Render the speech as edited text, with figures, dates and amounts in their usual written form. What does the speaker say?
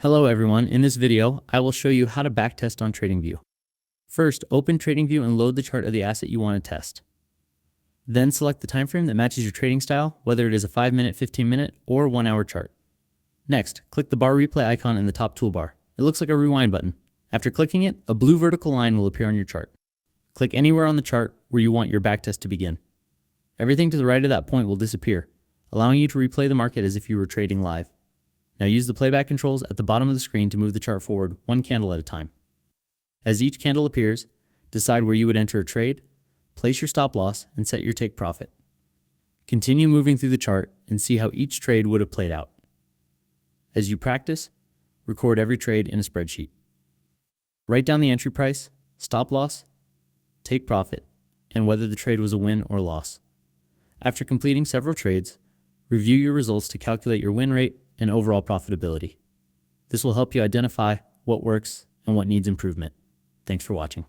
Hello everyone, in this video, I will show you how to backtest on TradingView. First, open TradingView and load the chart of the asset you want to test. Then select the time frame that matches your trading style, whether it is a 5-minute, 15-minute, or 1-hour chart. Next, click the bar replay icon in the top toolbar. It looks like a rewind button. After clicking it, a blue vertical line will appear on your chart. Click anywhere on the chart where you want your backtest to begin. Everything to the right of that point will disappear, allowing you to replay the market as if you were trading live. Now use the playback controls at the bottom of the screen to move the chart forward one candle at a time. As each candle appears, decide where you would enter a trade, place your stop loss, and set your take profit. Continue moving through the chart and see how each trade would have played out. As you practice, record every trade in a spreadsheet. Write down the entry price, stop loss, take profit, and whether the trade was a win or loss. After completing several trades, review your results to calculate your win rate and overall profitability. This will help you identify what works and what needs improvement. Thanks for watching.